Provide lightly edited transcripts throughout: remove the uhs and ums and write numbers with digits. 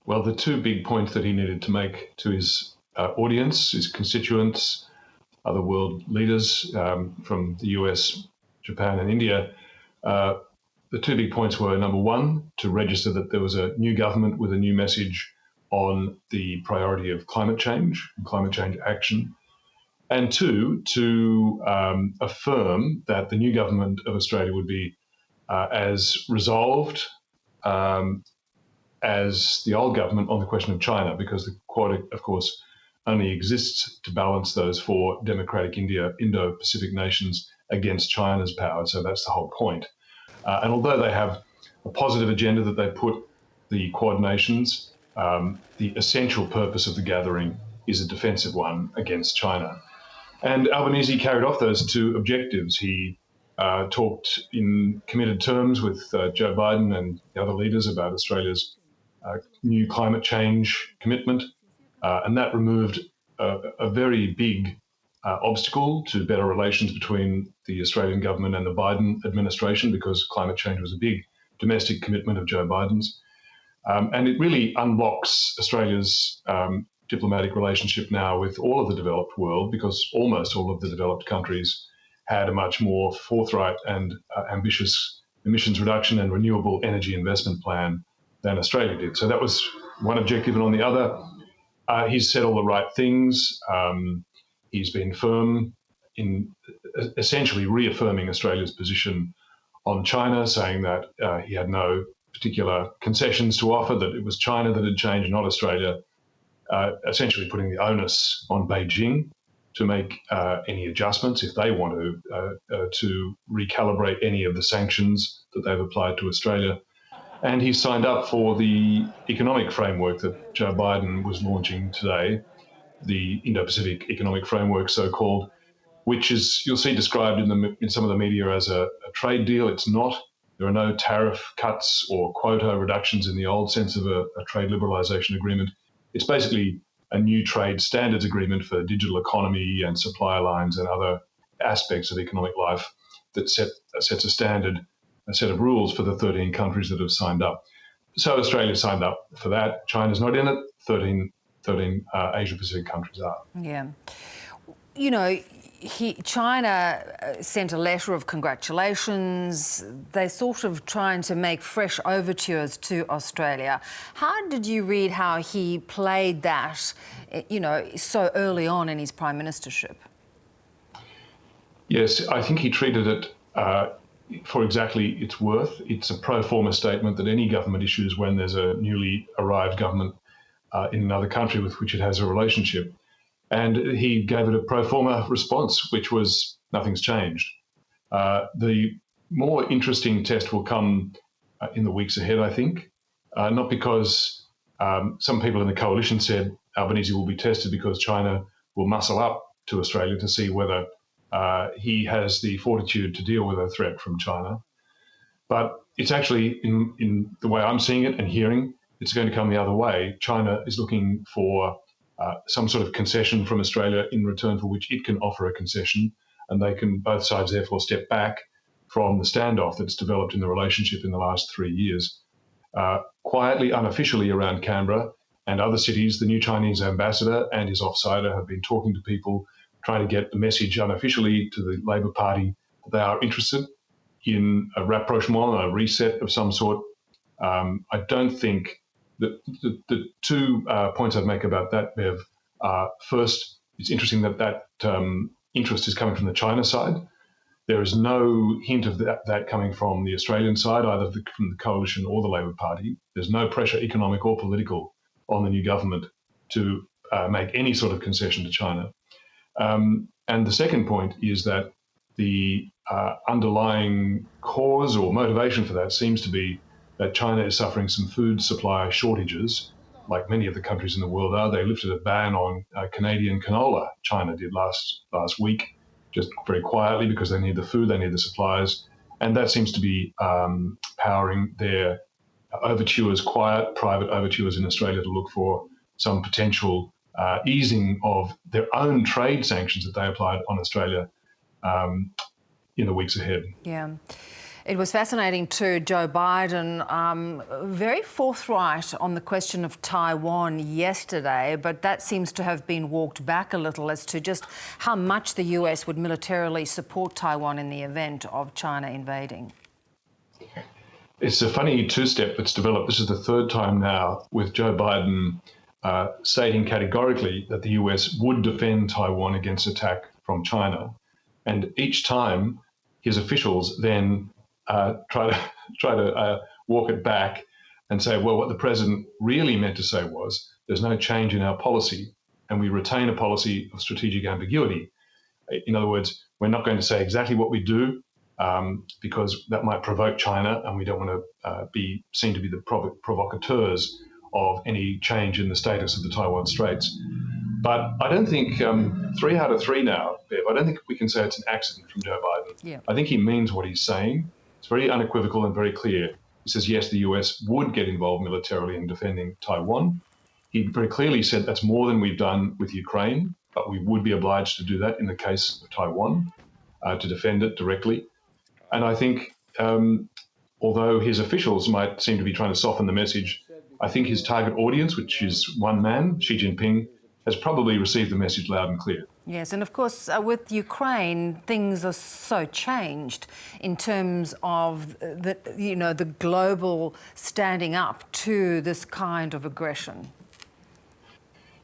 Well, the two big points that he needed to make to his audience, his constituents, other world leaders from the US, Japan, and India, uh, the two big points were, number one, to register that there was a new government with a new message on the priority of climate change and climate change action, and two, to affirm that the new government of Australia would be as resolved um, as the old government on the question of China, because the Quad, of course, only exists to balance those four democratic Indo-Pacific nations against China's power. So that's the whole point. And although they have a positive agenda that they put the Quad nations, the essential purpose of the gathering is a defensive one against China. And Albanese carried off those two objectives. He talked in committed terms with Joe Biden and the other leaders about Australia's new climate change commitment, and that removed a very big obstacle to better relations between the Australian government and the Biden administration, because climate change was a big domestic commitment of Joe Biden's. And it really unlocks Australia's diplomatic relationship now with all of the developed world, because almost all of the developed countries had a much more forthright and ambitious emissions reduction and renewable energy investment plan than Australia did. So that was one objective. And on the other, he's said all the right things. He's been firm in essentially reaffirming Australia's position on China, saying that he had no particular concessions to offer, that it was China that had changed, not Australia, essentially putting the onus on Beijing to make any adjustments if they want to recalibrate any of the sanctions that they've applied to Australia. And he signed up for the economic framework that Joe Biden was launching today, the Indo-Pacific Economic Framework, so-called, which is, you'll see described in some of the media as a trade deal. It's not. There are no tariff cuts or quota reductions in the old sense of a trade liberalisation agreement. It's basically a new trade standards agreement for digital economy and supply lines and other aspects of economic life that sets a standard, a set of rules for the 13 countries that have signed up. So Australia signed up for that. China's not in it. 13 Asia-Pacific countries are. Yeah. You know, China sent a letter of congratulations. They're sort of trying to make fresh overtures to Australia. How did you read how he played that, you know, so early on in his prime ministership? Yes, I think he treated it for exactly its worth. It's a pro forma statement that any government issues when there's a newly arrived government in another country with which it has a relationship. And he gave it a pro forma response, which was nothing's changed. The more interesting test will come in the weeks ahead, I think, not because some people in the coalition said Albanese will be tested because China will muscle up to Australia to see whether he has the fortitude to deal with a threat from China. But it's actually, in the way I'm seeing it and hearing, it's going to come the other way. China is looking for some sort of concession from Australia in return for which it can offer a concession, and they can, both sides therefore, step back from the standoff that's developed in the relationship in the last 3 years. Quietly, unofficially around Canberra and other cities, the new Chinese ambassador and his offsider have been talking to people, trying to get the message unofficially to the Labor Party that they are interested in a rapprochement, a reset of some sort. I don't think the two points I'd make about that, Bev, first, it's interesting that interest is coming from the China side. There is no hint of that coming from the Australian side, either from the coalition or the Labor Party. There's no pressure, economic or political, on the new government to make any sort of concession to China. And the second point is that the underlying cause or motivation for that seems to be that China is suffering some food supply shortages, like many of the countries in the world are. They lifted a ban on Canadian canola, China did last week, just very quietly, because they need the food, they need the supplies. And that seems to be powering their overtures, quiet, private overtures in Australia to look for some potential easing of their own trade sanctions that they applied on Australia in the weeks ahead. Yeah. It was fascinating too, Joe Biden, very forthright on the question of Taiwan yesterday, but that seems to have been walked back a little as to just how much the US would militarily support Taiwan in the event of China invading. It's a funny two-step that's developed. This is the third time now with Joe Biden stating categorically that the US would defend Taiwan against attack from China. And each time his officials then try to walk it back and say, well, what the president really meant to say was there's no change in our policy and we retain a policy of strategic ambiguity. In other words, we're not going to say exactly what we do because that might provoke China and we don't want to be seen to be the provocateurs of any change in the status of the Taiwan Straits. But I don't think 3 out of 3 now, Bev, I don't think we can say it's an accident from Joe Biden. Yeah. I think he means what he's saying. It's very unequivocal and very clear. He says, yes, the US would get involved militarily in defending Taiwan. He very clearly said that's more than we've done with Ukraine, but we would be obliged to do that in the case of Taiwan, to defend it directly. And I think, although his officials might seem to be trying to soften the message, I think his target audience, which is one man, Xi Jinping, has probably received the message loud and clear. Yes, and of course, with Ukraine, things are so changed in terms of the global standing up to this kind of aggression.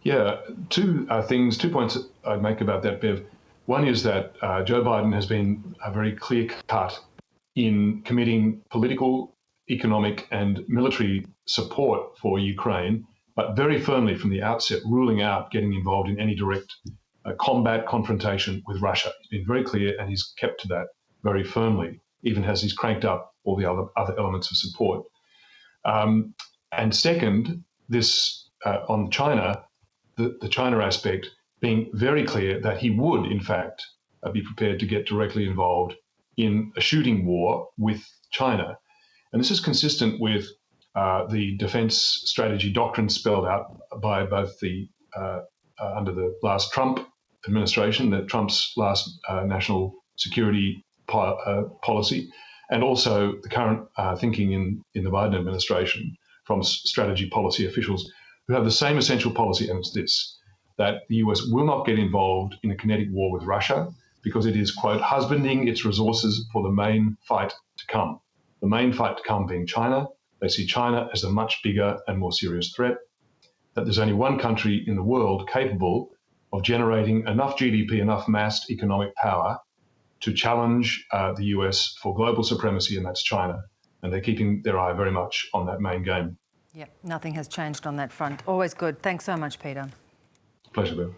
Yeah, two points that I'd make about that, Bev. One is that Joe Biden has been very clear-cut in committing political, economic and military support for Ukraine, but very firmly from the outset ruling out getting involved in any direct combat confrontation with Russia. He's been very clear and he's kept to that very firmly, even as he's cranked up all the other elements of support. And second, this on China, the China aspect being very clear that he would, in fact, be prepared to get directly involved in a shooting war with China. And this is consistent with the defense strategy doctrine spelled out by both the under the last Trump administration, Trump's last national security policy, and also the current thinking in the Biden administration from strategy policy officials who have the same essential policy, and it's this, that the US will not get involved in a kinetic war with Russia because it is, quote, husbanding its resources for the main fight to come. The main fight to come being China. They see China as a much bigger and more serious threat, that there's only one country in the world capable of generating enough GDP, enough massed economic power to challenge the US for global supremacy, and that's China. And they're keeping their eye very much on that main game. Yeah, nothing has changed on that front. Always good. Thanks so much, Peter. Pleasure, Bev.